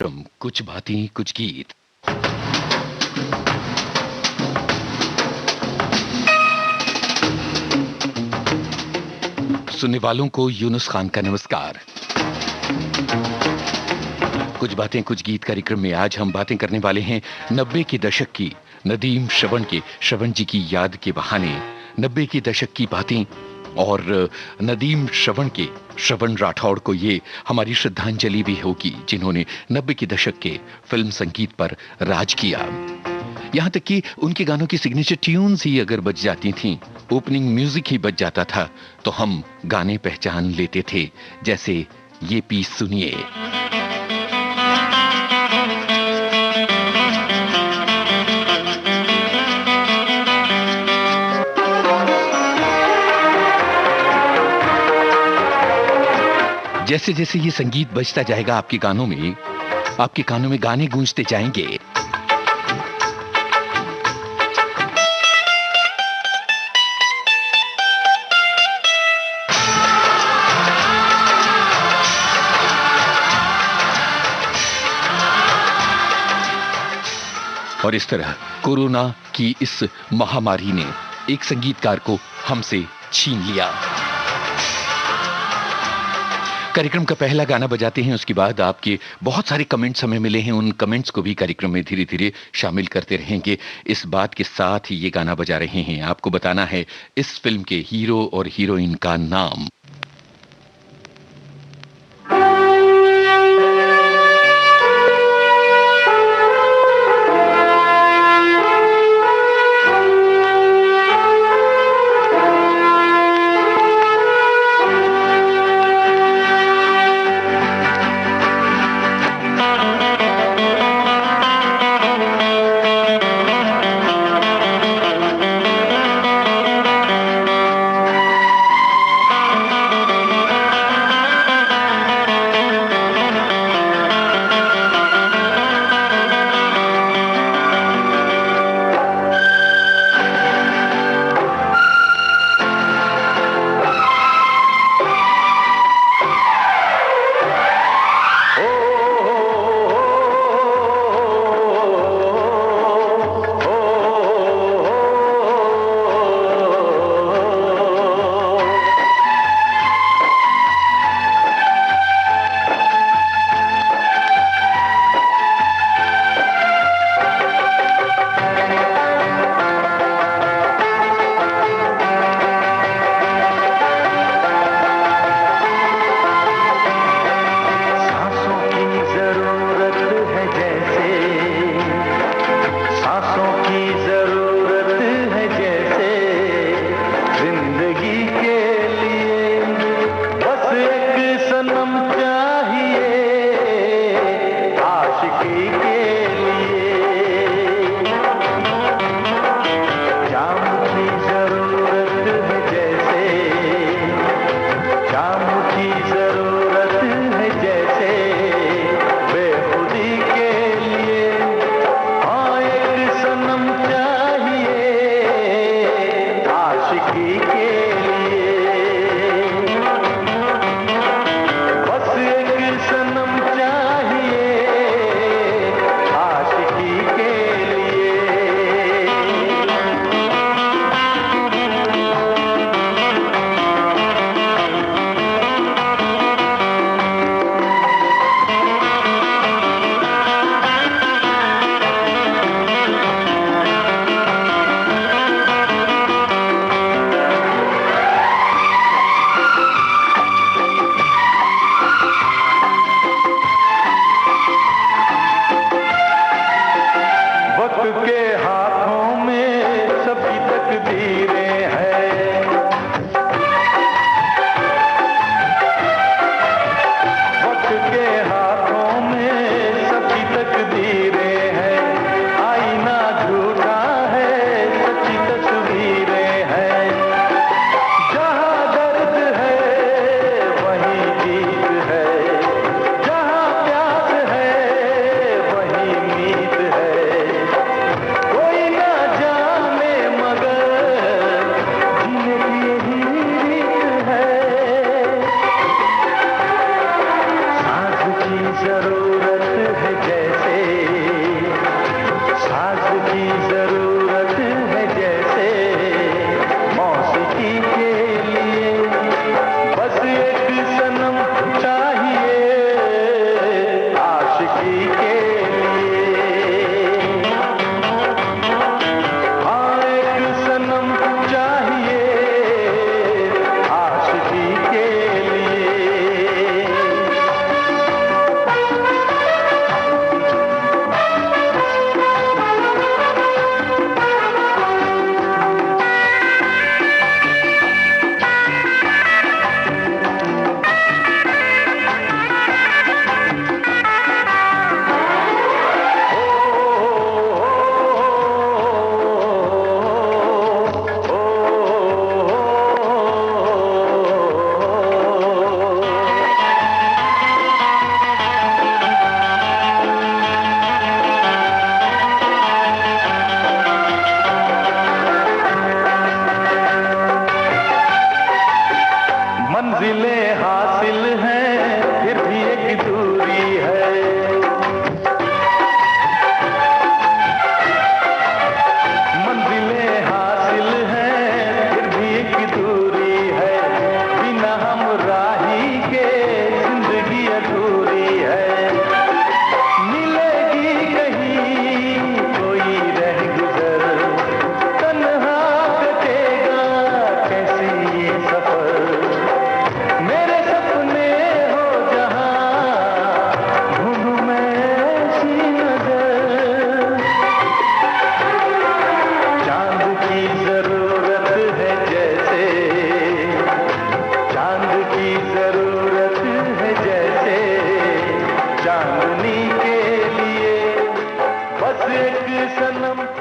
कुछ बातें कुछ गीत। सुनने वालों को यूनुस खान का नमस्कार। कुछ बातें कुछ गीत कार्यक्रम में आज हम बातें करने वाले हैं 90 के दशक की नदीम श्रवण जी की याद के बहाने 90 के दशक की बातें और नदीम श्रवण राठौड़ को ये हमारी श्रद्धांजलि भी होगी जिन्होंने 90 के दशक के फिल्म संगीत पर राज किया। यहां तक कि उनके गानों की सिग्नेचर ट्यून्स ही अगर बज जाती थीं, ओपनिंग म्यूजिक ही बज जाता था तो हम गाने पहचान लेते थे। जैसे ये पीस सुनिए। जैसे जैसे ये संगीत बजता जाएगा आपके कानों में गाने गूंजते जाएंगे। और इस तरह कोरोना की इस महामारी ने एक संगीतकार को हमसे छीन लिया। कार्यक्रम का पहला गाना बजाते हैं, उसके बाद आपके बहुत सारे कमेंट्स हमें मिले हैं। उन कमेंट्स को भी कार्यक्रम में धीरे धीरे शामिल करते रहेंगे। इस बात के साथ ही ये गाना बजा रहे हैं, आपको बताना है इस फिल्म के हीरो और हीरोइन का नाम।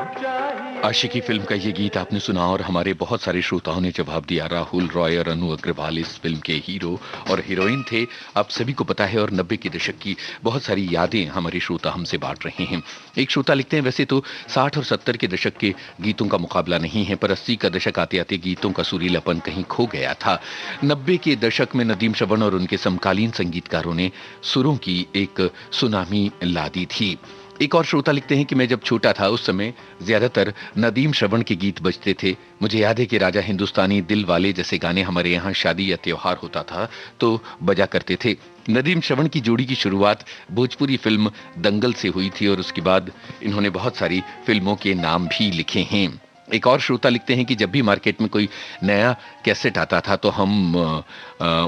आशिकी फिल्म का ये गीत आपने सुना और हमारे बहुत सारे श्रोताओं ने जवाब दिया। राहुल रॉय और अनु अग्रवाल इस फिल्म के हीरो और हीरोइन थे, आप सभी को पता है। और 90 के दशक की बहुत सारी यादें हमारे श्रोता हमसे बांट रहे हैं। एक श्रोता लिखते हैं, वैसे तो 60 और 70 के दशक के गीतों का मुकाबला नहीं है, पर 80 का दशक आते आते गीतों का सुरीलापन कहीं खो गया था। 90 के दशक में नदीम श्रवण और उनके समकालीन संगीतकारों ने सुरों की एक सुनामी ला दी थी। एक और श्रोता लिखते हैं कि मैं जब छोटा था उस समय ज्यादातर नदीम श्रवण के गीत बजते थे। मुझे याद है कि राजा हिंदुस्तानी, दिल वाले जैसे गाने हमारे यहाँ शादी या त्योहार होता था तो बजा करते थे। नदीम श्रवण की जोड़ी की शुरुआत भोजपुरी फिल्म दंगल से हुई थी और उसके बाद इन्होंने बहुत सारी फिल्मों के नाम भी लिखे हैं। एक और श्रोता लिखते हैं कि जब भी मार्केट में कोई नया कैसेट आता था तो हम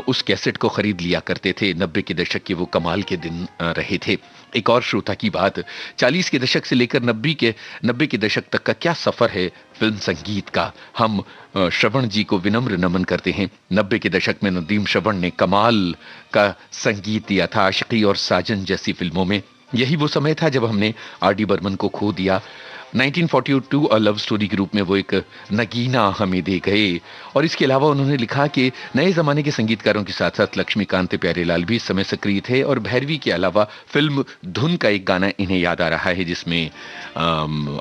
उस कैसेट को खरीद लिया करते थे। 90 के दशक के वो कमाल के दिन रहे थे। एक और श्रोता की बात, 40 के दशक से लेकर 90 के दशक तक का क्या सफर है फिल्म संगीत का। हम श्रवण जी को विनम्र नमन करते हैं। 90 के दशक में नदीम श्रवण ने कमाल का संगीत दिया था। आशिकी और साजन जैसी फिल्मों में यही वो समय था जब हमने आर डी बर्मन को खो दिया। 1942 अ लव स्टोरी के रूप में वो एक नगीना हमें दे गए। और इसके अलावा उन्होंने लिखा कि नए जमाने के संगीतकारों के साथ साथ लक्ष्मीकांत प्यारेलाल भी इस समय सक्रिय थे। और भैरवी के अलावा फिल्म धुन का एक गाना इन्हें याद आ रहा है जिसमें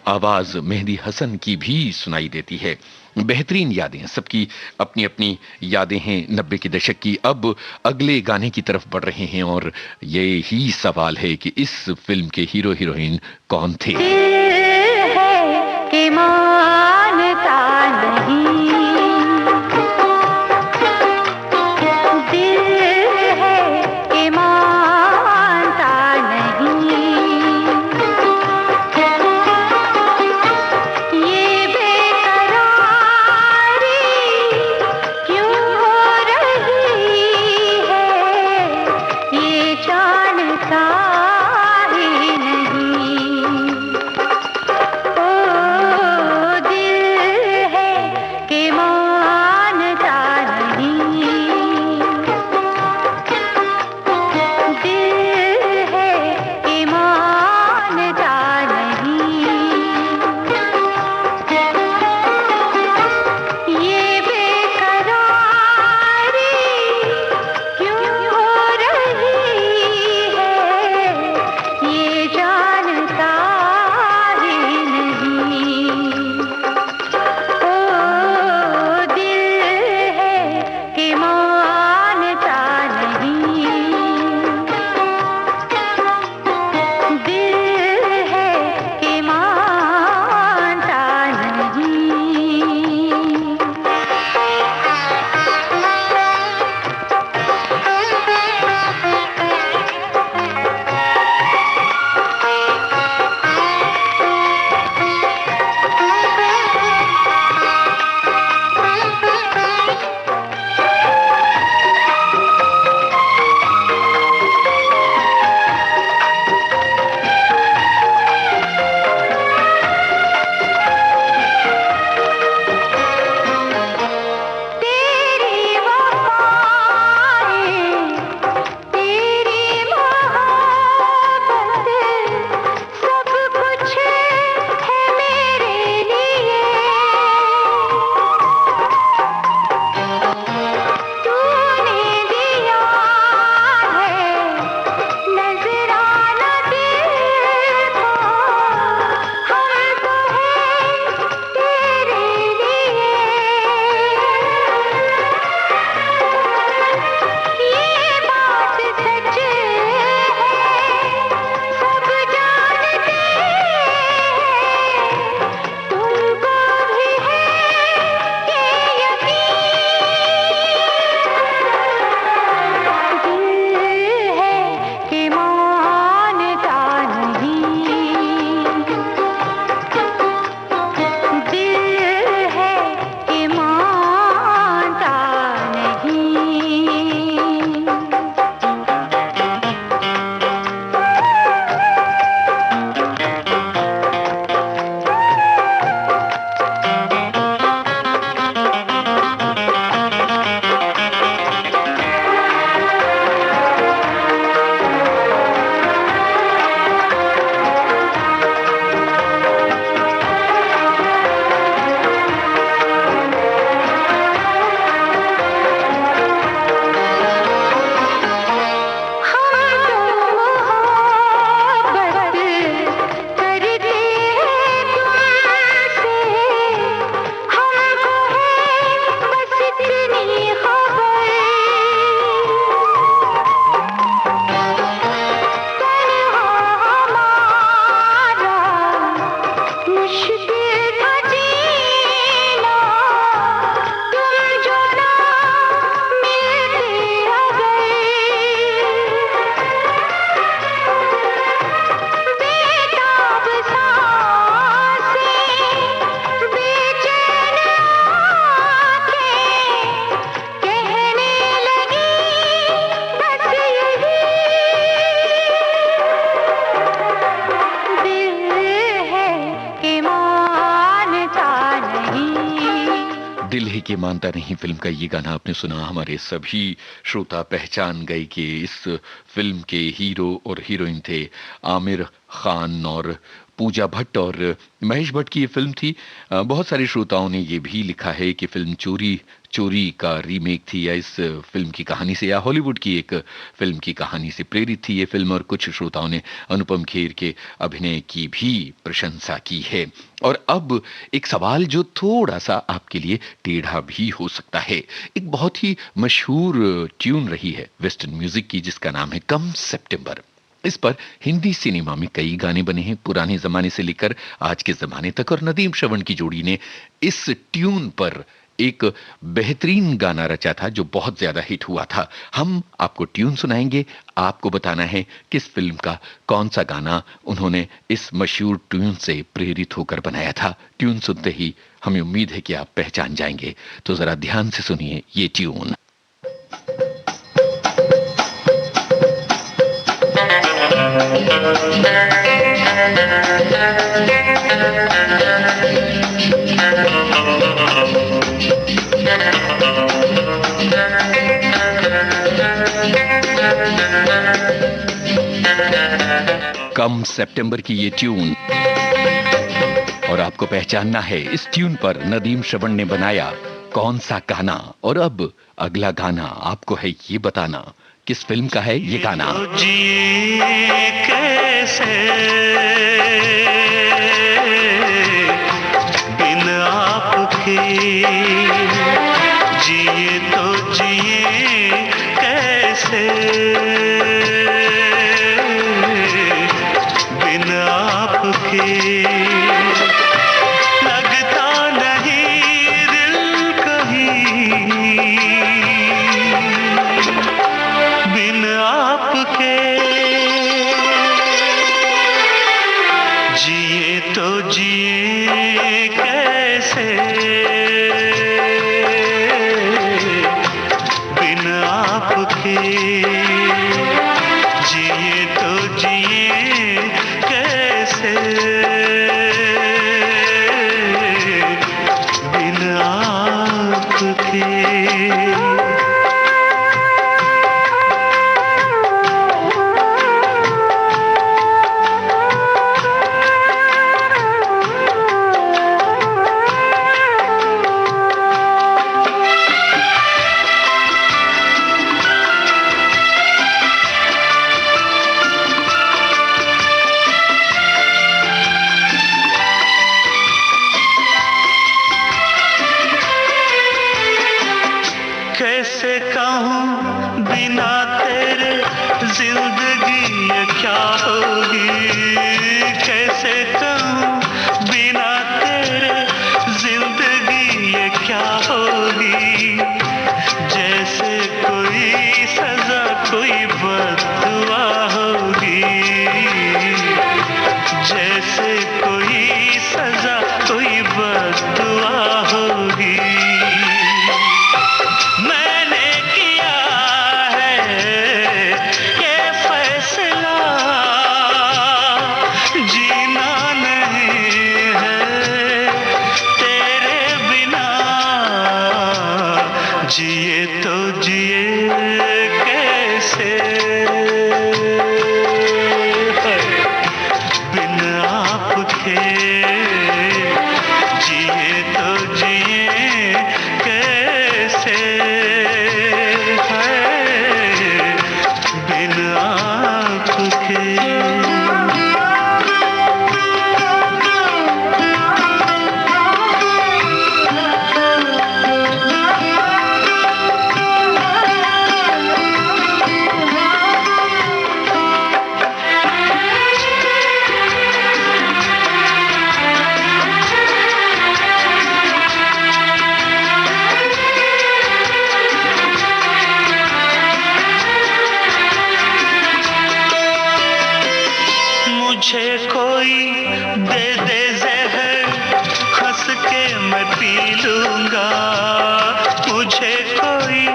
आवाज मेहदी हसन की भी सुनाई देती है। बेहतरीन यादें, सबकी अपनी अपनी यादें हैं 90 के दशक की। अब अगले गाने की तरफ बढ़ रहे हैं और ये ही सवाल है कि इस फिल्म के हीरो हीरोइन कौन थे। कि मानता नहीं, दिल है कि मानता नहीं, ये बेकरारी क्यों हो रही है, ये जानता ही नहीं। ओ दिल है कि मानता नहीं फिल्म का ये गाना आपने सुना। हमारे सभी श्रोता पहचान गए कि इस फिल्म के हीरो और हीरोइन थे आमिर खान और पूजा भट्ट, और महेश भट्ट की ये फिल्म थी। बहुत सारे श्रोताओं ने ये भी लिखा है कि फिल्म चोरी चोरी का रीमेक थी, या इस फिल्म की कहानी से, या हॉलीवुड की एक फिल्म की कहानी से प्रेरित थी ये फिल्म। और कुछ श्रोताओं ने अनुपम खेर के अभिनय की भी प्रशंसा की है। और अब एक सवाल जो थोड़ा सा आपके लिए टेढ़ा भी हो सकता है। एक बहुत ही मशहूर ट्यून रही है वेस्टर्न म्यूजिक की, जिसका नाम है कम सितंबर। इस पर हिंदी सिनेमा में कई गाने बने हैं, पुराने जमाने से लेकर आज के जमाने तक, और नदीम श्रवण की जोड़ी ने इस ट्यून पर एक बेहतरीन गाना रचा था जो बहुत ज्यादा हिट हुआ था। हम आपको ट्यून सुनाएंगे, आपको बताना है किस फिल्म का कौन सा गाना उन्होंने इस मशहूर ट्यून से प्रेरित होकर बनाया था। ट्यून सुनते ही हमें उम्मीद है कि आप पहचान जाएंगे, तो जरा ध्यान से सुनिए ये ट्यून। कम सितंबर की ये ट्यून, और आपको पहचानना है इस ट्यून पर नदीम श्रवण ने बनाया कौन सा गाना। और अब अगला गाना आपको है ये बताना किस फिल्म का है ये गाना। जिए कैसे बिन आपके, जिए तो जिए कैसे बिन आपके, लगता नहीं दिल कहीं बिन आपके, जिए तो जिए कैसे बिन आपके, जिए तो जिए कैसे बिन आपके। कैसे कहूँ बिना तेरे जिंदगी ये क्या होगी, कैसे कहूँ बिना तेरे जिंदगी ये क्या होगी, जैसे कोई सजा कोई बद्दुआ होगी, जैसे कोई सजा कोई बद्दुआ होगी। मैंने किया है ये फैसला, जीना नहीं है तेरे बिना, जिए तो जिए कैसे बिन आपके, जिए तो जिए कैसे बिन आपके। मुझे कोई दे दे जहर, हंस के मैं पी लूंगा, मुझे कोई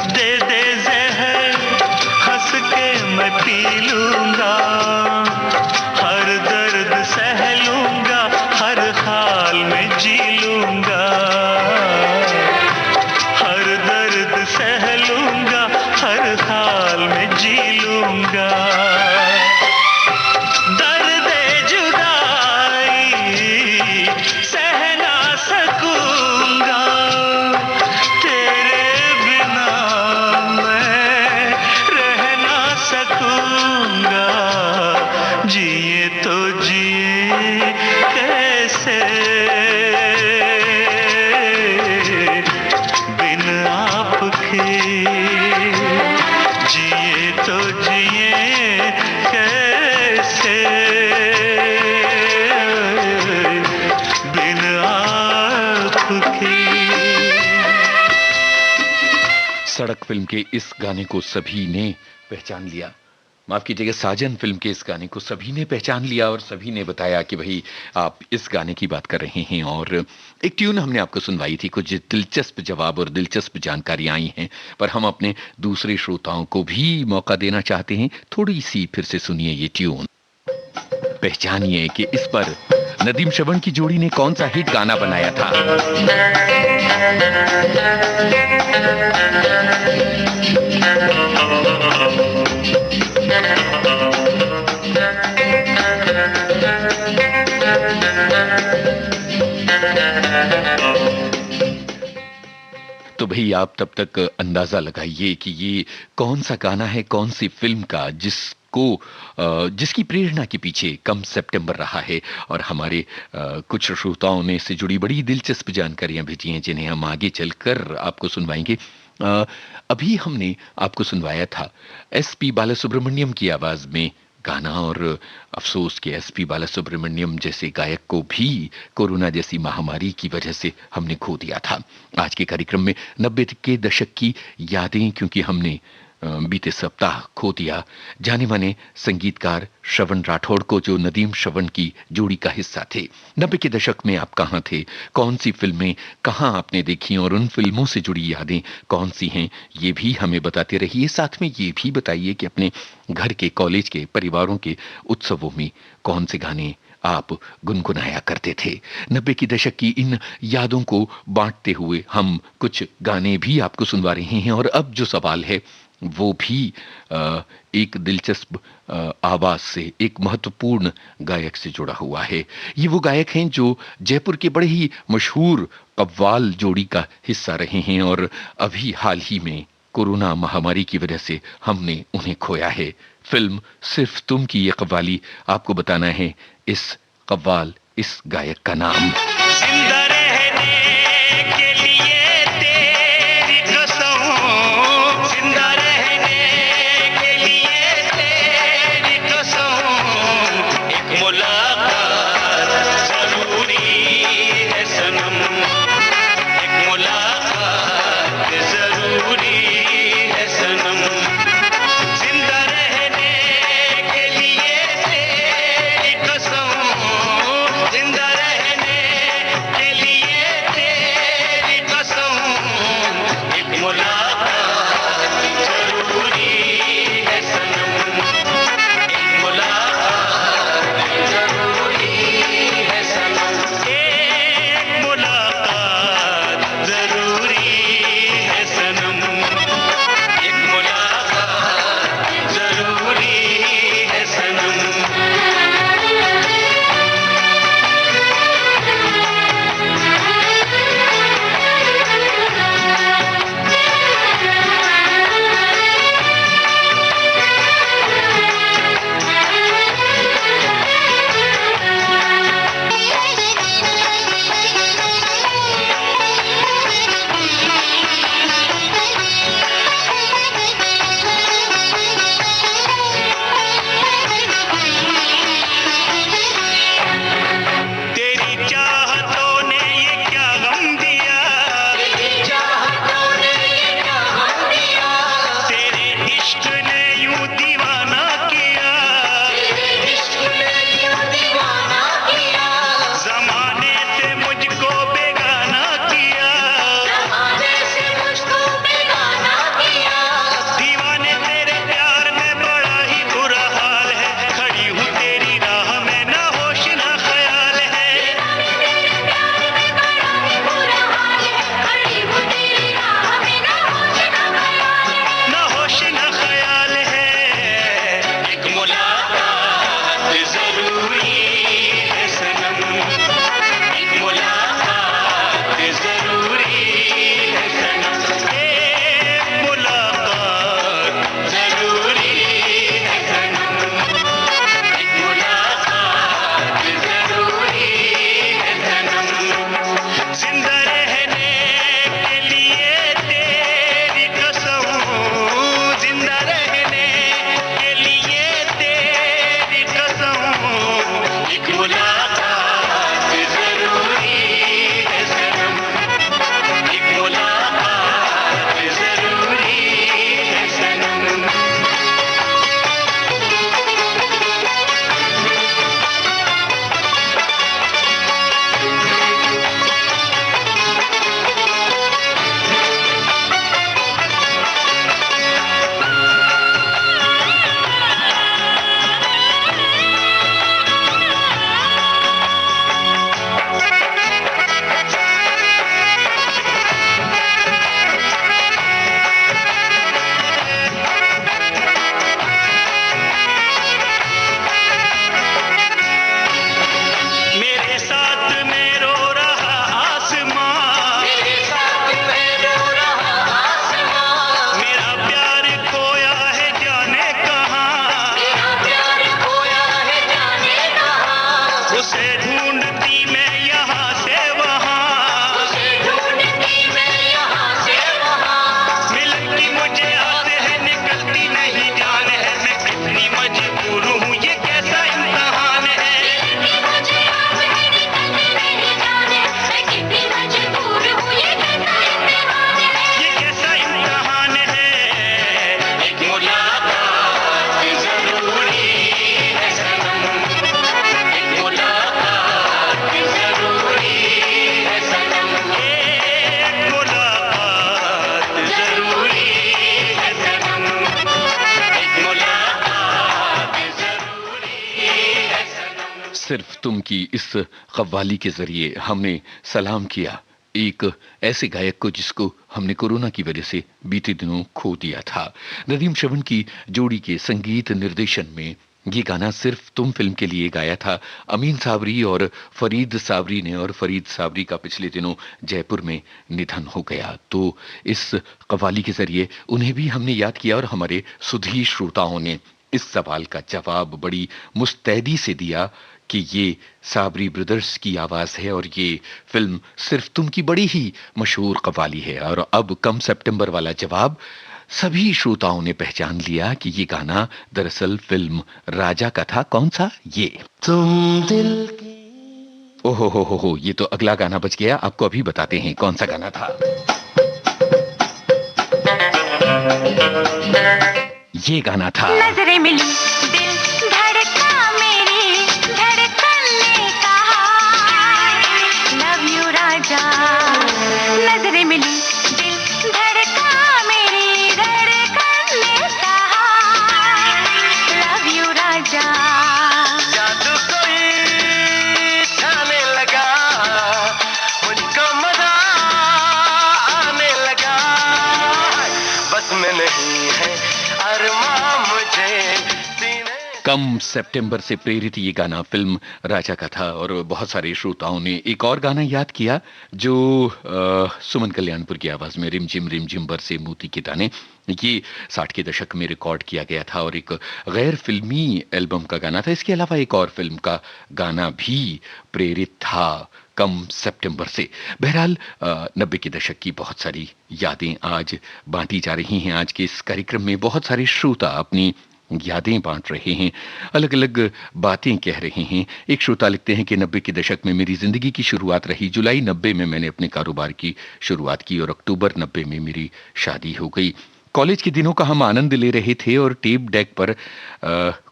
दे दे जहर, हंस के मैं पी लूंगा, हर दर्द सह लूंगा, हर हाल में जी लूंगा, तो जिए कैसे बिन आपके, जिए तो जिए कैसे बिन आपके। सड़क फिल्म के इस गाने को सभी ने पहचान लिया, माफ कीजिएगा, साजन फिल्म के इस गाने को सभी ने पहचान लिया और सभी ने बताया कि भाई आप इस गाने की बात कर रहे हैं। और एक ट्यून हमने आपको सुनवाई थी, कुछ दिलचस्प जवाब और दिलचस्प जानकारियां आई हैं, पर हम अपने दूसरे श्रोताओं को भी मौका देना चाहते हैं। थोड़ी सी फिर से सुनिए ये ट्यून, पहचानिए कि इस पर नदीम श्रवण की जोड़ी ने कौन सा हिट गाना बनाया था। तो भाई आप तब तक अंदाजा लगाइए कि ये कौन सा गाना है, कौन सी फिल्म का, जिसकी प्रेरणा के पीछे कम सितंबर रहा है। और हमारे कुछ श्रोताओं ने इससे जुड़ी बड़ी दिलचस्प जानकारियां भेजी हैं जिन्हें हम आगे चलकर आपको सुनवाएंगे। अभी हमने आपको सुनवाया था एसपी बालासुब्रमण्यम की आवाज में गाना, और अफसोस कि एसपी बालासुब्रमण्यम जैसे गायक को भी कोरोना जैसी महामारी की वजह से हमने खो दिया था। आज के कार्यक्रम में 90 के दशक की यादें, क्योंकि हमने बीते सप्ताह खो दिया जाने माने संगीतकार श्रवण राठौड़ को, जो नदीम श्रवण की जोड़ी का हिस्सा थे। 90 के दशक में आप कहाँ थे, कौन सी फिल्में कहाँ आपने देखी और उन फिल्मों से जुड़ी यादें कौन सी हैं, ये भी हमें बताते रहिए। साथ में ये भी बताइए कि अपने घर के, कॉलेज के, परिवारों के उत्सवों में कौन से गाने आप गुनगुनाया करते थे। 90 की दशक की इन यादों को बांटते हुए हम कुछ गाने भी आपको सुनवा रहे हैं। और अब जो सवाल है वो भी एक दिलचस्प आवाज से, एक महत्वपूर्ण गायक से जुड़ा हुआ है। ये वो गायक हैं जो जयपुर के बड़े ही मशहूर कव्वाल जोड़ी का हिस्सा रहे हैं, और अभी हाल ही में कोरोना महामारी की वजह से हमने उन्हें खोया है। फिल्म सिर्फ तुम की ये कव्वाली, आपको बताना है इस कव्वाल, इस गायक का नाम। जिंदा रहने के लिए तेरी कसम, जिंदा रहने के लिए तेरी कसम, एक मुलाकात जरूरी है सनम, एक मुलाकात जरूरी है सनम। जिंदा रहने के लिए तेरी कसम, जिंदा रहने के लिए तेरी कसम, एक मुलाकात जरूरी है सनम, एक मुलाकात जरूरी है सनम, एक मुलाकात जरूरी है सनम, एक मुलाकात जरूरी है सनम। तेरी चाहतों ने ये क्या गम दिया, तेरी चाहतों ने ये क्या गम दिया, तेरे इश्क ने यूं दीवाना किया, तेरे इश्क ने यूं दीवाना किया, ज़माने से मुझको बेगाना किया, ज़माने से मुझको बेगाना किया, दीवाने तेरे प्यार में बड़ा ही बुरा हाल है, खड़ी हूँ तेरी राह में ना होश ना ख्याल है, ना होश ना ख्याल है, एक मुलाकात जरूरी है सनम, एक मुलाकात जरूरी है सनम, एक मुलाकात जरूरी है सनम, एक मुलाकात सिर्फ तुम की इस कव्वाली के जरिए हमने सलाम किया एक ऐसे गायक को जिसको हमने कोरोना की वजह से बीते दिनों खो दिया था। नदीम श्रवण की जोड़ी के संगीत निर्देशन में ये गाना सिर्फ तुम फिल्म के लिए गाया था अमीन सावरी और फरीद सावरी ने, और फरीद सावरी का पिछले दिनों जयपुर में निधन हो गया। तो इस कव्वाली के जरिए उन्हें भी हमने याद किया और हमारे सुधी श्रोताओं ने इस सवाल का जवाब बड़ी मुस्तैदी से दिया कि ये साबरी ब्रदर्स की आवाज है और ये फिल्म सिर्फ तुम की बड़ी ही मशहूर कव्वाली है। और अब कम सितंबर वाला जवाब सभी श्रोताओं ने पहचान लिया कि ये गाना दरअसल फिल्म राजा का था। कौन सा? ये तुम दिल की। ओहो, ये तो अगला गाना बच गया। आपको अभी बताते हैं कौन सा गाना था। ये गाना था नजरें मिली दिल धड़का मेरी धड़कन ने कहा लव यू राजा। नजरें मिली दिल धड़का मेरी धड़कन ने कहा लव यू राजा। जादू कोई छाने लगा मुझको मजा आने लगा बस में नहीं है अरमां मुझे सीने। कम सितंबर से प्रेरित ये गाना फिल्म राजा का था। और बहुत सारे श्रोताओं ने एक और गाना याद किया जो सुमन कल्याणपुर की आवाज में रिम झिम बरसे मोती के दाने, ये 60 के दशक में रिकॉर्ड किया गया था और एक गैर फिल्मी एल्बम का गाना था। इसके अलावा एक और फिल्म का गाना भी प्रेरित था कम सितंबर से। बहरहाल 90 के दशक की बहुत सारी यादें आज बांटी जा रही हैं। आज के इस कार्यक्रम में बहुत सारे श्रोता अपनी यादें बांट रहे हैं, अलग अलग बातें कह रहे हैं। एक श्रोता लिखते हैं कि 90 के दशक में मेरी जिंदगी की शुरुआत रही। जुलाई 90 में मैंने अपने कारोबार की शुरुआत की और अक्टूबर 90 में मेरी शादी हो गई। कॉलेज के दिनों का हम आनंद ले रहे थे और टेप डेक पर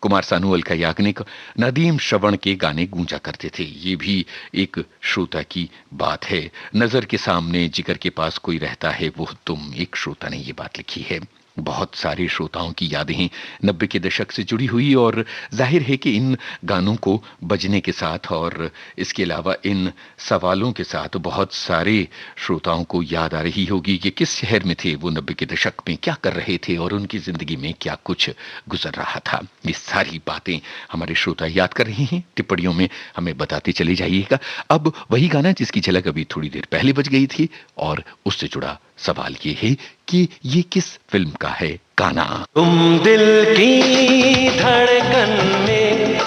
कुमार सानू, अलका याग्निक, नदीम श्रवण के गाने गूंजा करते थे। ये भी एक श्रोता की बात है। नजर के सामने जिगर के पास कोई रहता है वो तुम, एक श्रोता ने ये बात लिखी है। बहुत सारे श्रोताओं की यादें 90 के दशक से जुड़ी हुई और जाहिर है कि इन गानों को बजने के साथ और इसके अलावा इन सवालों के साथ बहुत सारे श्रोताओं को याद आ रही होगी कि किस शहर में थे वो 90 के दशक में, क्या कर रहे थे और उनकी जिंदगी में क्या कुछ गुजर रहा था। ये सारी बातें हमारे श्रोता याद कर रहे हैं। टिप्पणियों में हमें बताते चले जाइएगा। अब वही गाना जिसकी झलक अभी थोड़ी देर पहले बज गई थी और उससे जुड़ा सवाल ये है कि ये किस फिल्म का है गाना। तुम दिल की धड़कन में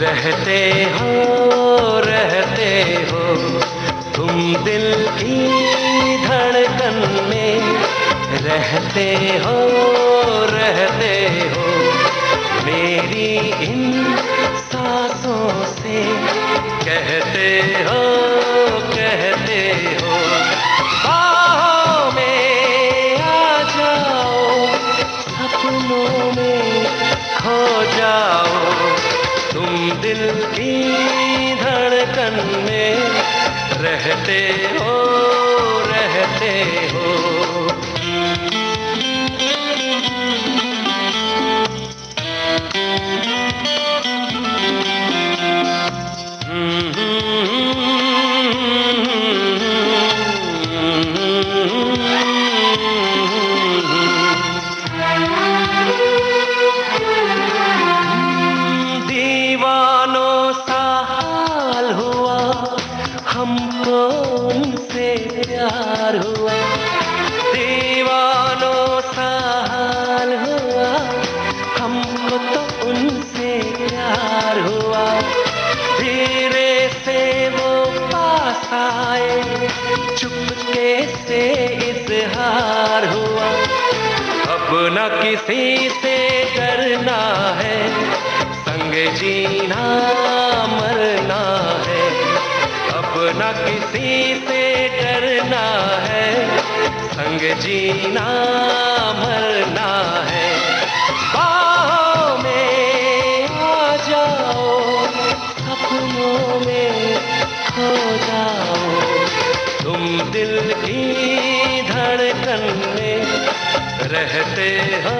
रहते हो तुम दिल की धड़कन में रहते हो मेरी इन सांसों से कहते हो बाहों में आ जाओ सपनों में खो जाओ तुम दिल की धड़कन में रहते हो दीवानों सा हाल हुआ हमको उनसे प्यार हुआ दीवानों सा हाल हुआ हमको तो उनसे प्यार हुआ धीरे से वो पास आए चुपके से इजहार हुआ अब न किसी से डरना है संग जीना मरना है अब न किसी से डरना है संग जीना मरना है बाहों में आ जाओ सपनों में खो जाओ तुम दिल की धड़कन में रहते हो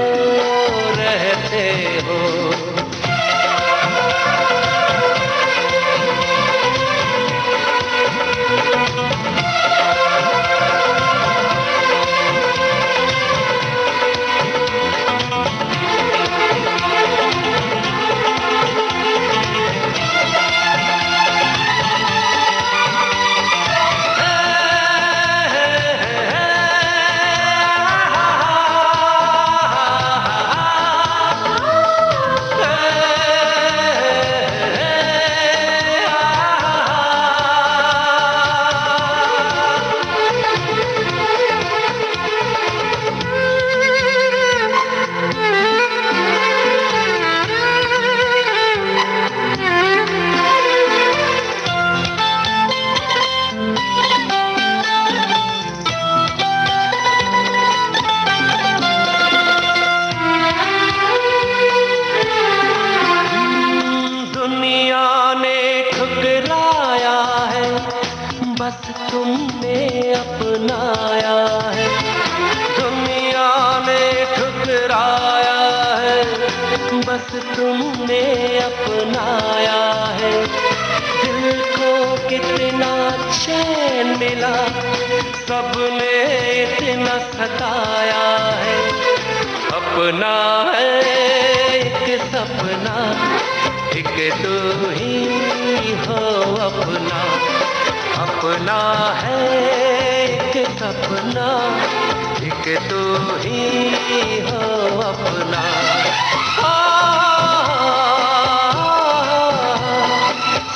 तुमने अपनाया है, दुनिया ने ठुकराया है, बस तुमने अपनाया है। दिल को कितना चैन मिला, सबने इतना सताया है। अपना है एक सपना, एक तू ही हो अपना। अपना है एक सपना, एक तू ही हो अपना।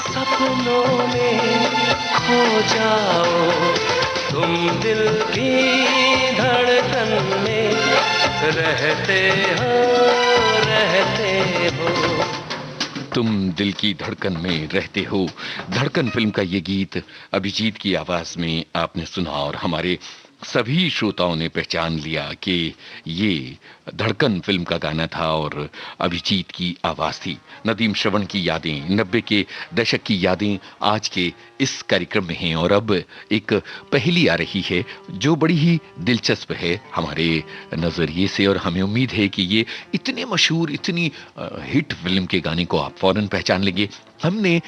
सपनों में खो जाओ तुम, दिल की धड़कन में रहते हो, रहते हो। तुम दिल की धड़कन में रहते हो। धड़कन फिल्म का ये गीत अभिजीत की आवाज में आपने सुना और हमारे सभी श्रोताओं ने पहचान लिया कि ये धड़कन फिल्म का गाना था और अभिजीत की आवाज थी। नदीम श्रवण की यादें, 90 के दशक की यादें आज के इस कार्यक्रम में हैं और अब एक पहेली आ रही है जो बड़ी ही दिलचस्प है हमारे नजरिए से और हमें उम्मीद है कि ये इतने मशहूर, इतनी हिट फिल्म के गाने को आप फौरन पहचान लेंगे। हमने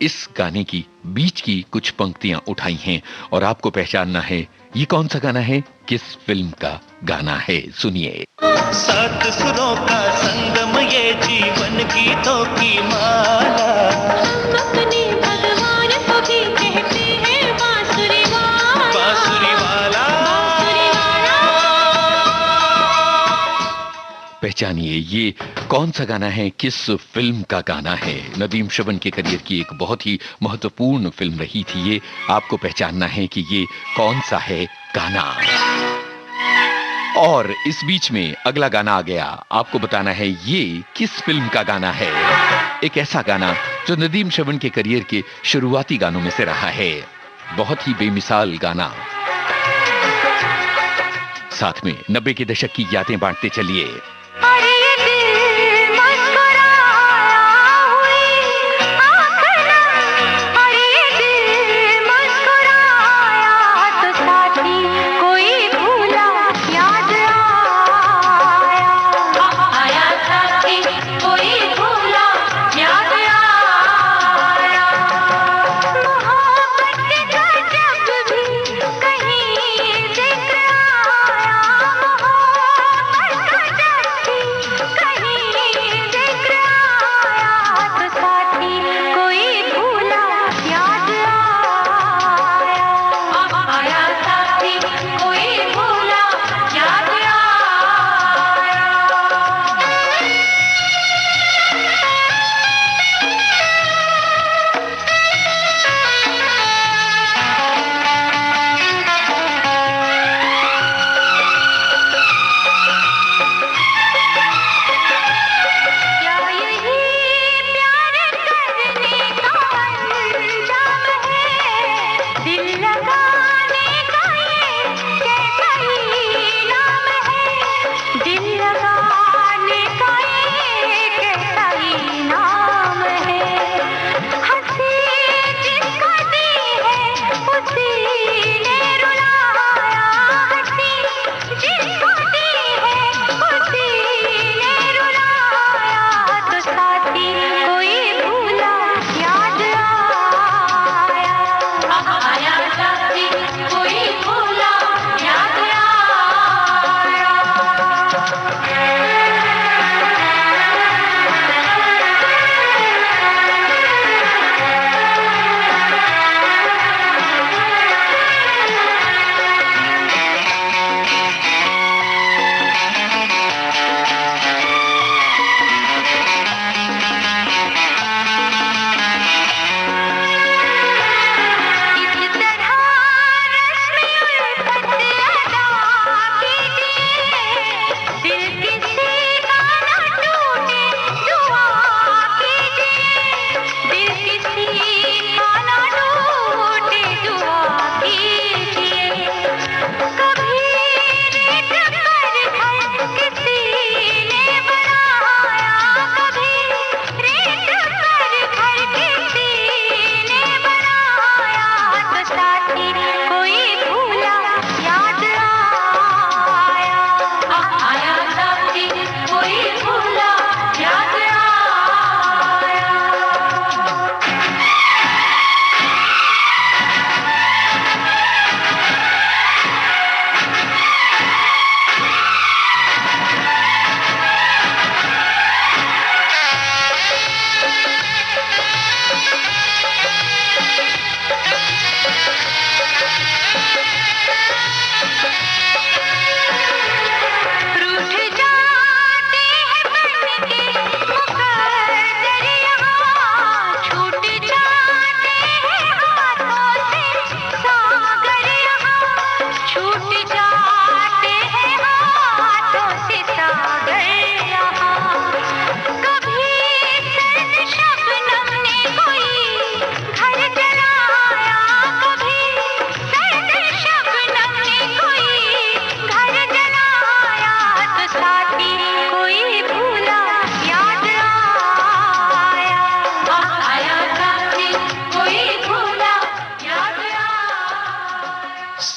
इस गाने की बीच की कुछ पंक्तियां उठाई हैं और आपको पहचानना है ये कौन सा गाना है, किस फिल्म का गाना है। सुनिए। सात सुरों का संगम ये जीवन गीतों की माला, अपने भगवान को भी कहते हैं बांसुरी वाला, बांसुरी वाला। बांसुरी वाला। पहचानिए ये कौन सा गाना है, किस फिल्म का गाना है। नदीम श्रवण के करियर की एक बहुत ही महत्वपूर्ण फिल्म रही थी ये। आपको पहचानना है कि ये कौन सा है गाना। और इस बीच में अगला गाना आ गया, आपको बताना है ये किस फिल्म का गाना है। एक ऐसा गाना जो नदीम श्रवण के करियर के शुरुआती गानों में से रहा है। बहुत ही बेमिसाल गाना। साथ में 90 के दशक की यादें बांटते चलिए। और ये दिल मुस्कुराया हुई आँखना, और ये दिल मुस्कुराया तो साथी कोई भूला याद आया साथी कोई भूला याद आया। मोहब्बत का जब भी कहीं जिक्र आया, मोहब्बत का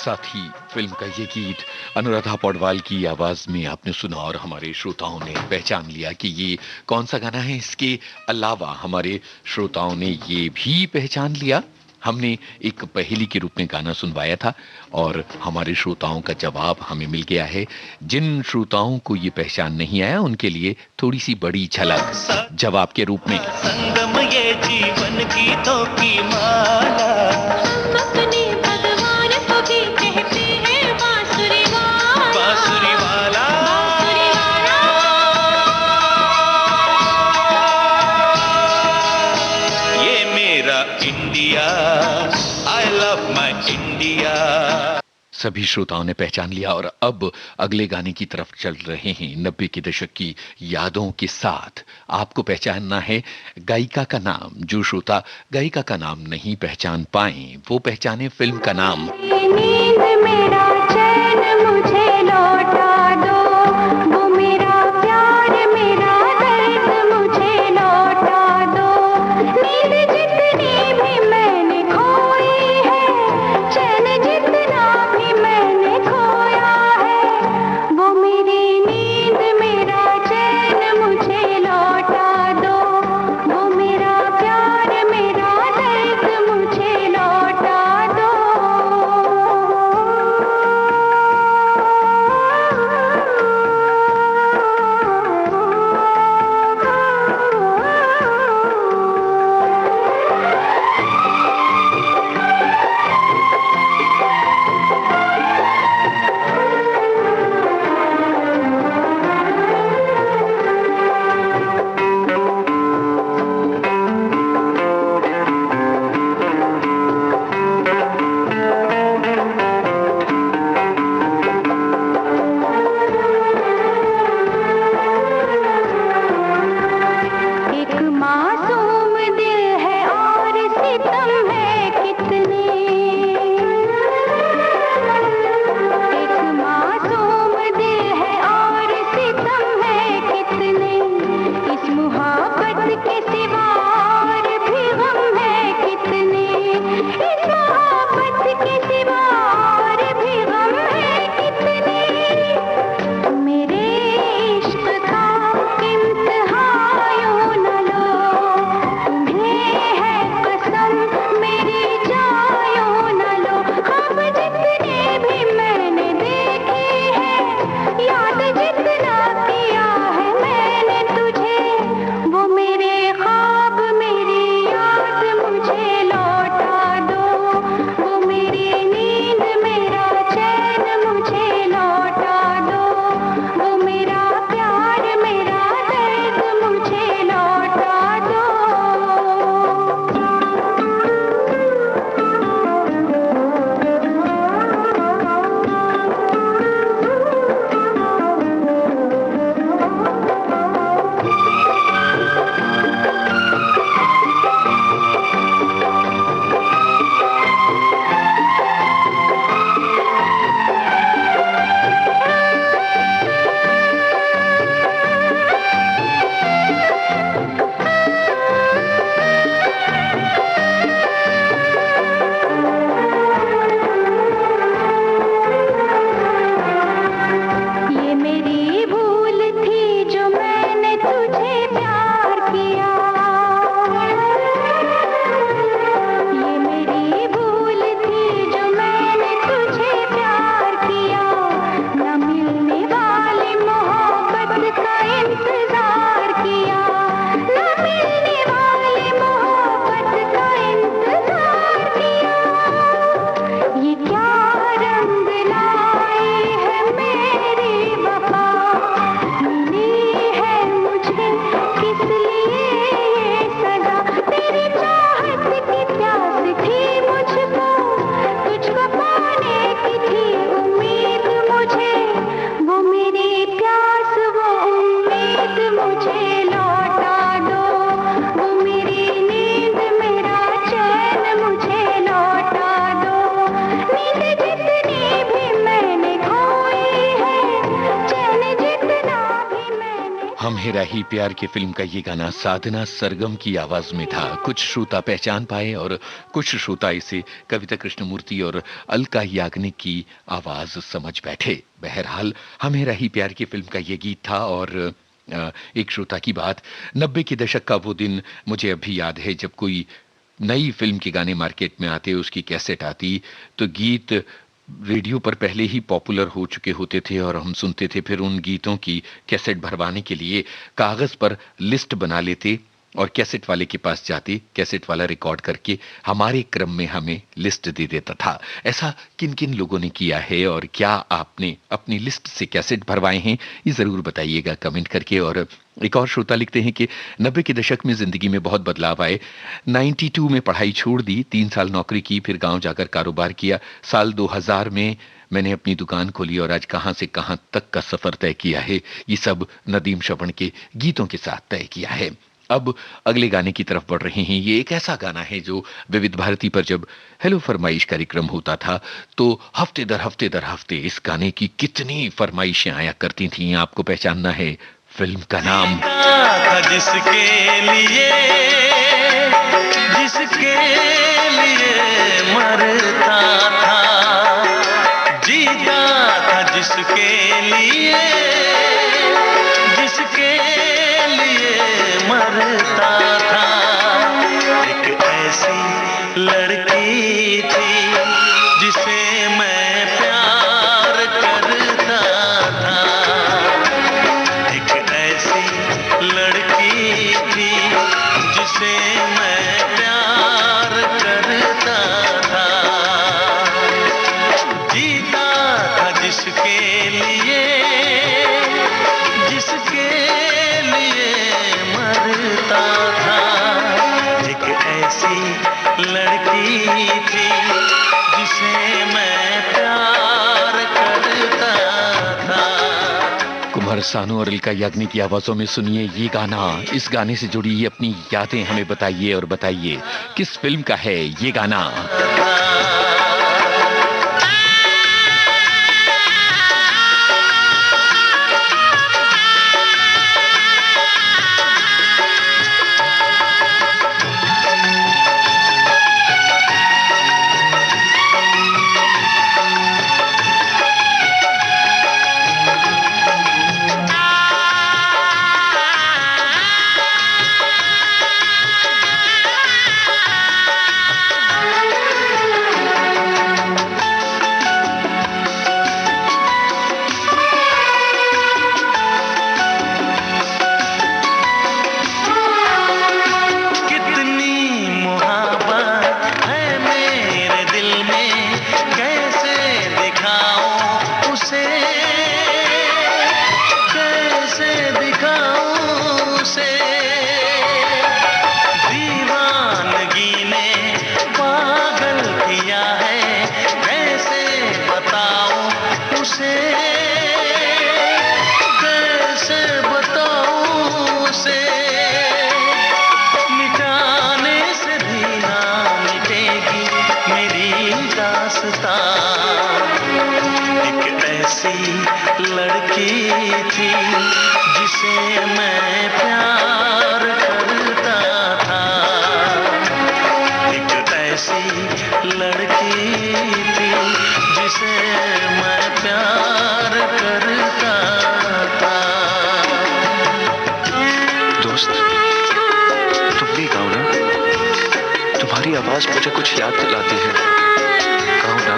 साथी फिल्म का ये गीत अनुराधा पौडवाल की आवाज में आपने सुना और हमारे श्रोताओं ने पहचान लिया कि ये कौन सा गाना है। इसके अलावा हमारे श्रोताओं ने ये भी पहचान लिया, हमने एक पहेली के रूप में गाना सुनवाया था और हमारे श्रोताओं का जवाब हमें मिल गया है। जिन श्रोताओं को ये पहचान नहीं आया उनके लिए थोड़ी सी बड़ी झलक जवाब के रूप में। संगम ये जीवन गीतों की माला, हम अपने भगवान को भी कहते हैं बांसुरी वाला, बांसुरी वाला, बांसुरी वाला। ये मेरा India, I love my India. सभी श्रोताओं ने पहचान लिया और अब अगले गाने की तरफ चल रहे हैं 90 के दशक की यादों के साथ। आपको पहचानना है गायिका का नाम। जो श्रोता गायिका का नाम नहीं पहचान पाए वो पहचाने फिल्म का नाम। नींद मेरा चैन मुझे लौटा दो, वो मेरा प्यार मेरा दर्द मुझे लौटा दो। नींद जितनी भी मैंने खोई है, चैन जितना भी मैंने खोया है, वो मेरी नींद मेरा चैन मुझे लौटा दो, वो मेरा प्यार मेरा दर्द मुझे लौटा दो। एक मासूम दिल है और सितम है कितने, एक मासूम दिल है और सितम है कितने, इस मुहब्बत के सिवा और भी गम है कितने, इस मुहब्बत के सिवा और भी गम है कितने। मेरे इश्क का इम्तिहान यूं न लो, तुम्हें है कसम हेरा ही प्यार के फिल्म का ये गाना साधना सरगम की आवाज में था। कुछ श्रोता पहचान पाए और कुछ श्रोता इसे कविता कृष्णमूर्ति और अलका याग्निक की आवाज समझ बैठे। बहरहाल हम हेरा ही प्यार की फिल्म का ये गीत था। और एक श्रोता की बात, 90 के दशक का वो दिन मुझे अभी याद है जब कोई नई फिल्म के गाने मार्केट में आते, उसकी कैसेट आती, तो गीत रेडियो पर पहले ही पॉपुलर हो चुके होते थे और हम सुनते थे। फिर उन गीतों की कैसेट भरवाने के लिए कागज पर लिस्ट बना लेते और कैसेट वाले के पास जाते, कैसेट वाला रिकॉर्ड करके हमारे क्रम में हमें लिस्ट दे देता था। ऐसा किन किन लोगों ने किया है और क्या आपने अपनी लिस्ट से कैसेट भरवाए हैं, ये जरूर बताइएगा कमेंट करके। और एक और श्रोता लिखते हैं कि 90 के दशक में जिंदगी में बहुत बदलाव आए। 92 में पढ़ाई छोड़ दी, 3 साल नौकरी की, फिर गांव जाकर कारोबार किया। साल 2000 में मैंने अपनी दुकान खोली और आज कहां से कहां तक का सफर तय किया है। ये सब नदीम श्रवण के गीतों के साथ तय किया है। अब अगले गाने की तरफ बढ़ रहे हैं। ये एक ऐसा गाना है जो विविध भारती पर जब हेलो फरमाइश कार्यक्रम होता था तो हफ्ते दर हफ्ते इस गाने की कितनी फरमाइशें आया करती थीं। आपको पहचानना है फिल्म का नाम। था जिसके लिए मरता था, जीता था जिसके लिए मरता था। एक ऐसी लड़की थी जिसे मैं प्यार करता था। एक ऐसी लड़की थी जिसे मैं प्यार करता था। जीता था जिसके लिए मरता था। एक ऐसी लड़की थी जिसे मैं प्यार करता था। कुमार सानू और अलका याग्निक की आवाजों में सुनिए ये गाना। इस गाने से जुड़ी अपनी यादें हमें बताइए और बताइए किस फिल्म का है ये गाना। आवाज मुझे कुछ याद दिलाती है। गाओ ना।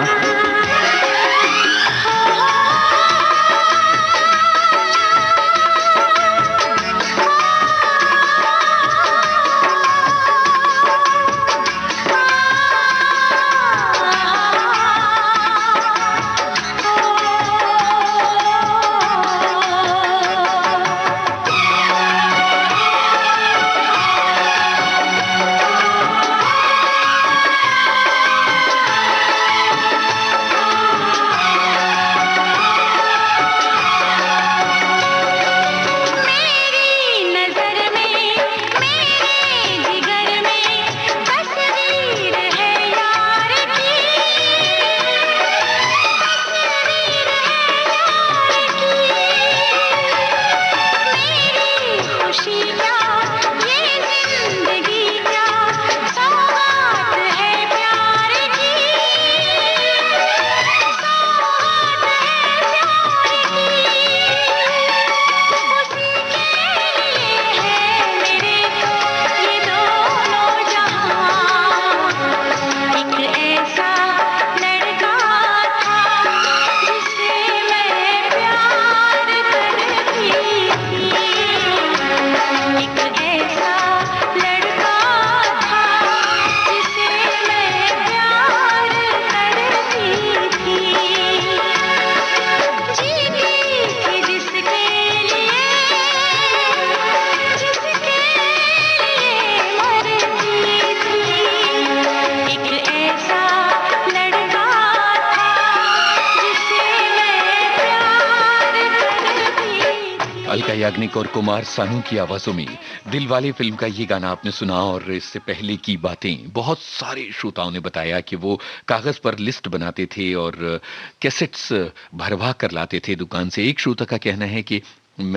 याग्निक और कुमार सानू की आवाजों में दिलवाले फिल्म का ये गाना आपने सुना। और इससे पहले की बातें बहुत सारे श्रोताओं ने बताया कि वो कागज पर लिस्ट बनाते थे और कैसेट्स भरवा कर लाते थे दुकान से। एक श्रोता का कहना है कि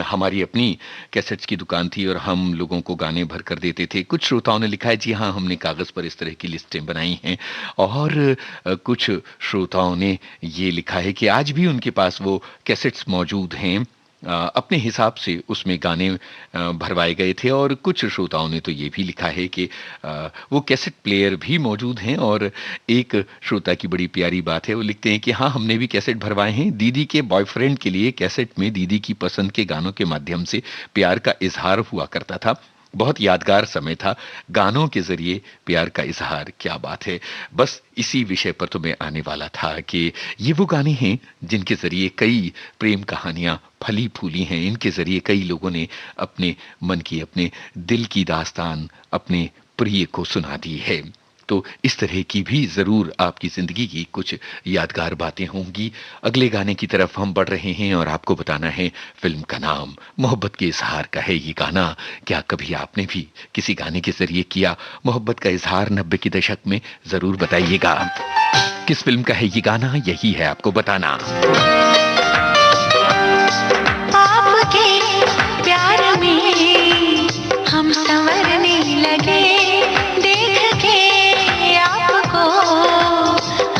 हमारी अपनी कैसेट्स की दुकान थी और हम लोगों को गाने भर कर देते थे। कुछ श्रोताओं ने लिखा है जी हाँ, हमने कागज पर इस तरह की लिस्टें बनाई हैं। और कुछ श्रोताओं ने ये लिखा है कि आज भी उनके पास वो कैसेट्स मौजूद हैं, अपने हिसाब से उसमें गाने भरवाए गए थे। और कुछ श्रोताओं ने तो ये भी लिखा है कि वो कैसेट प्लेयर भी मौजूद हैं। और एक श्रोता की बड़ी प्यारी बात है, वो लिखते हैं कि हाँ, हमने भी कैसेट भरवाए हैं। दीदी के बॉयफ्रेंड के लिए कैसेट में दीदी की पसंद के गानों के माध्यम से प्यार का इजहार हुआ करता था। बहुत यादगार समय था, गानों के जरिए प्यार का इजहार। क्या बात है। बस इसी विषय पर तो मैं आने वाला था कि ये वो गाने हैं जिनके जरिए कई प्रेम कहानियां फली फूली हैं। इनके जरिए कई लोगों ने अपने मन की, अपने दिल की दास्तान अपने प्रिय को सुना दी है। तो इस तरह की भी जरूर आपकी जिंदगी की कुछ यादगार बातें होंगी। अगले गाने की तरफ हम बढ़ रहे हैं और आपको बताना है फिल्म का नाम मोहब्बत के इजहार का है ये गाना। क्या कभी आपने भी किसी गाने के जरिए किया मोहब्बत का इजहार 90 के दशक में? जरूर बताइएगा। किस फिल्म का है ये गाना, यही है आपको बताना। आपके प्यार में हम संवरने लगे, देख के आपको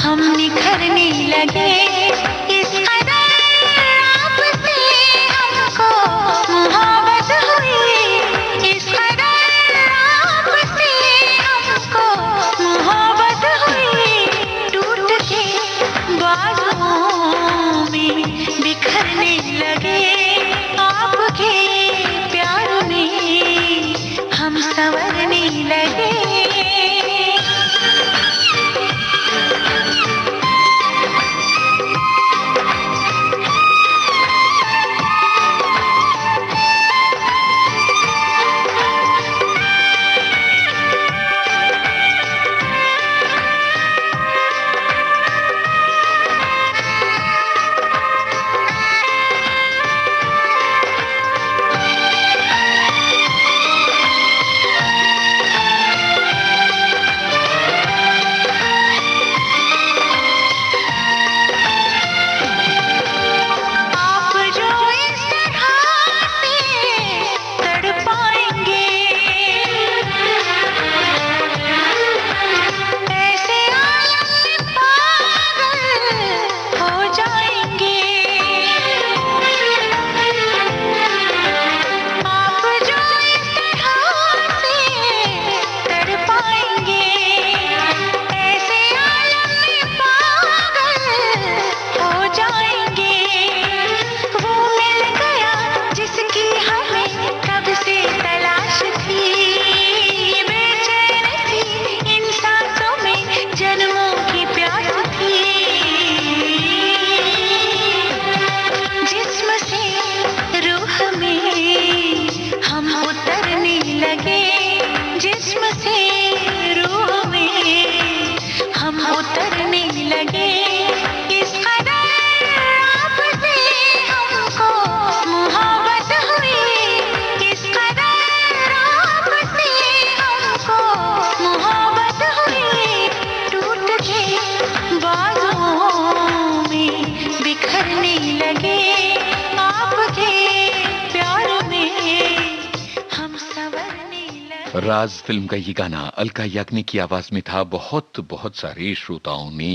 हम निखरने लगे। इस कदर आपसे हमको मोहब्बत हुई, इस कदर आपसे हमको मोहब्बत हुई। टूट के बाजुओं में बिखरने लगे, आपके प्यार में हम संवरने लगे। राज फिल्म का ये गाना अलका याग्निक की आवाज में था। बहुत बहुत सारे श्रोताओं ने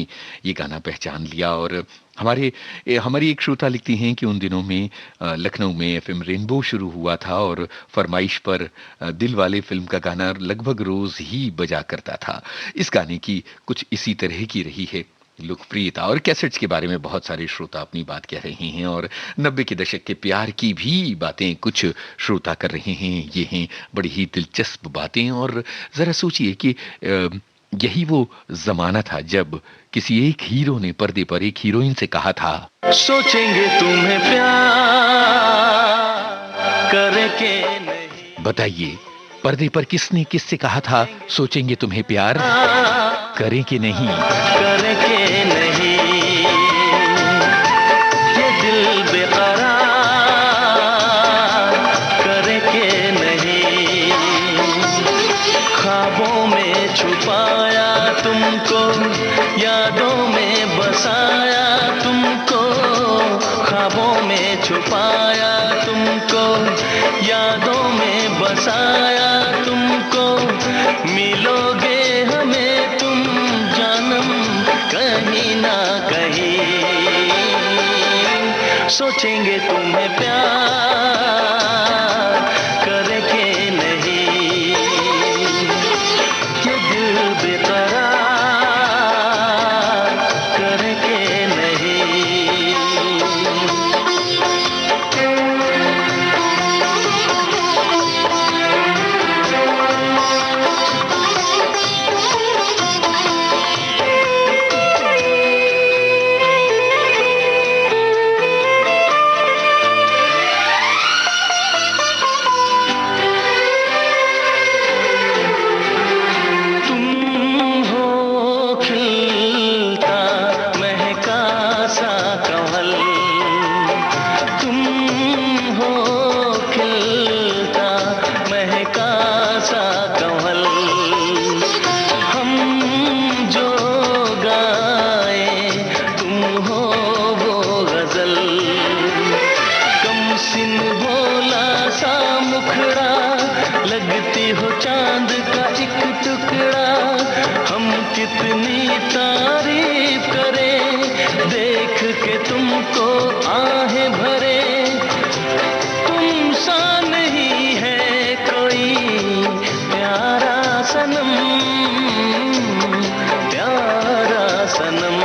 ये गाना पहचान लिया। और हमारी एक श्रोता लिखती हैं कि उन दिनों में लखनऊ में एफएम रेनबो शुरू हुआ था और फरमाइश पर दिल वाले फिल्म का गाना लगभग रोज ही बजा करता था। इस गाने की कुछ इसी तरह की रही है लोकप्रियता। और कैसेट्स के बारे में बहुत सारे श्रोता अपनी बात कह रहे हैं और 90 के दशक के प्यार की भी बातें कुछ श्रोता कर रहे हैं। ये हैं बड़ी ही दिलचस्प बातें। और जरा सोचिए कि यही वो जमाना था जब किसी एक हीरो ने पर्दे पर एक हीरोइन से कहा था, सोचेंगे तुम्हें प्यार करके नहीं। बताइए पर्दे पर किसने किससे कहा था सोचेंगे तुम्हें प्यार करें कि नहीं? करें कि नहीं, ये दिल बेकरार बसाया तुमको, ख्वाबों में छुपाया तुमको, यादों में बसाया तुमको, मिलोगे हमें तुम जानम कहीं ना कहीं, सोचेंगे तुम्हें प्यार करके नहीं, ये दिल बेकरार करके नहीं। लगती हो चांद का एक टुकड़ा, हम कितनी तारीफ करें, देख के तुमको आहें भरे, तुम सा नहीं है कोई प्यारा सनम, प्यारा सनम,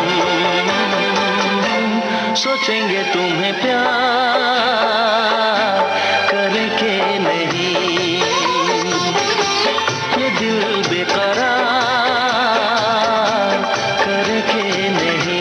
सोचेंगे तुम्हें प्यार करके नहीं, ये दिल बेकरार करके नहीं।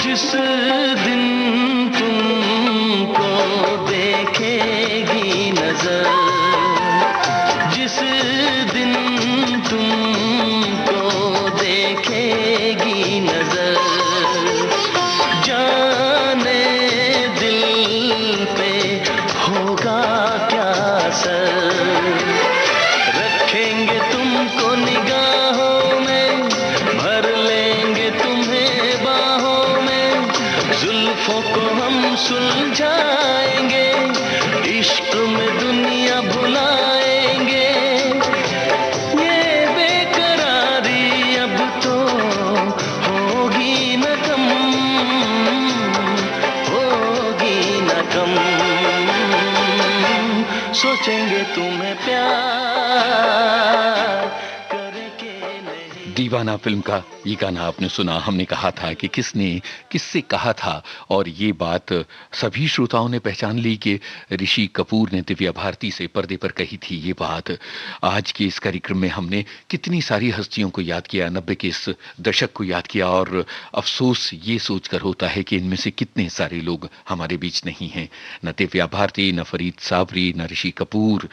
जिस दिन तुमको देखेगी नजर, जिस दिन तुमको देखेगी नजर, जाने दिल पे होगा क्या असर, रखेंगे तुमको निगाहों में, भर लेंगे तुम्हें बाहों में, जुल्फों को हम सुलझाएंगे, इश्क में दुनिया भुलाएंगे, ये बेकरारी अब तो होगी न कम, होगी न कम, सोचेंगे तुम्हें प्यार करके नहीं। दीवाना फिल्म का ये गाना आपने सुना। हमने कहा था कि किसने किससे कहा था, और ये बात सभी श्रोताओं ने पहचान ली कि ऋषि कपूर ने दिव्या भारती से पर्दे पर कही थी ये बात। आज के इस कार्यक्रम में हमने कितनी सारी हस्तियों को याद किया, 90 के इस दशक को याद किया, और अफसोस ये सोचकर होता है कि इनमें से कितने सारे लोग हमारे बीच नहीं हैं। न दिव्या भारती, न फरीद साबरी, न ऋषि कपूर,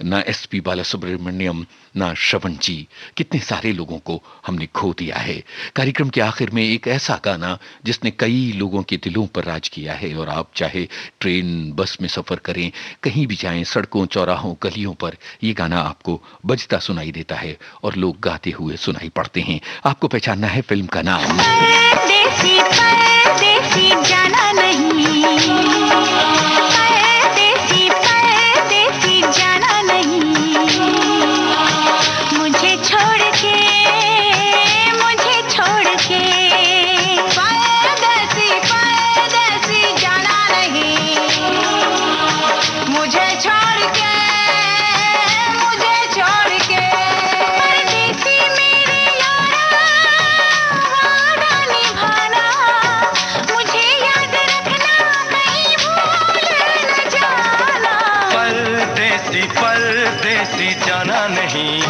न एसपी बालासुब्रमण्यम, न श्रवण जी, कितने सारे लोगों को हमने खो दिया है। कार्यक्रम के आखिर में एक ऐसा गाना जिसने कई लोगों के दिलों पर राज किया है, और आप चाहे ट्रेन बस में सफर करें, कहीं भी जाएं, सड़कों चौराहों गलियों पर ये गाना आपको बजता सुनाई देता है और लोग गाते हुए सुनाई पड़ते हैं। आपको पहचानना है फिल्म का नाम। परदेसी परदेसी जाना नहीं, परदेसी परदेसी जाना नहीं, मुझे छोड़ के, मुझे छोड़ के, परदेसी परदेसी जाना नहीं, मुझे छोड़ के, मुझे छोड़ के, परदेसी मेरे यारा वादा निभाना, मुझे याद रखना, कहीं भूल न जाना, परदेसी परदेसी जाना नहीं,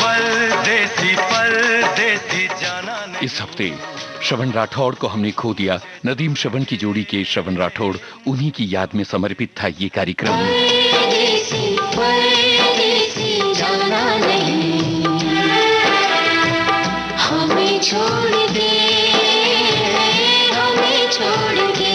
परदेसी इस हफ्ते श्रवण राठौड़ को हमने खो दिया। नदीम श्रवण की जोड़ी के श्रवण राठौड़, उन्हीं की याद में समर्पित था ये कार्यक्रम। परदेसी परदेसी जाना नहीं, हमें छोड़ दे, हमें छोड़ दे।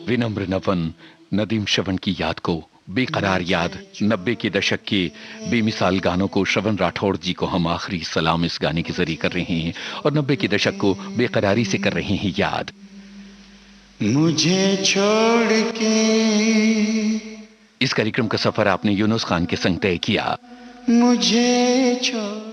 विनम्र नवन नदीम श्रवण की याद को बेकरार याद, 90 के दशक के बेमिसाल गानों को श्रवण राठौड़ जी को हम आखिरी सलाम इस गाने के जरिए कर रहे हैं और 90 के दशक को बेकरारी से कर रहे हैं याद। मुझे छोड़ के इस कार्यक्रम का सफर आपने यूनुस खान के संग तय किया। मुझे छोड़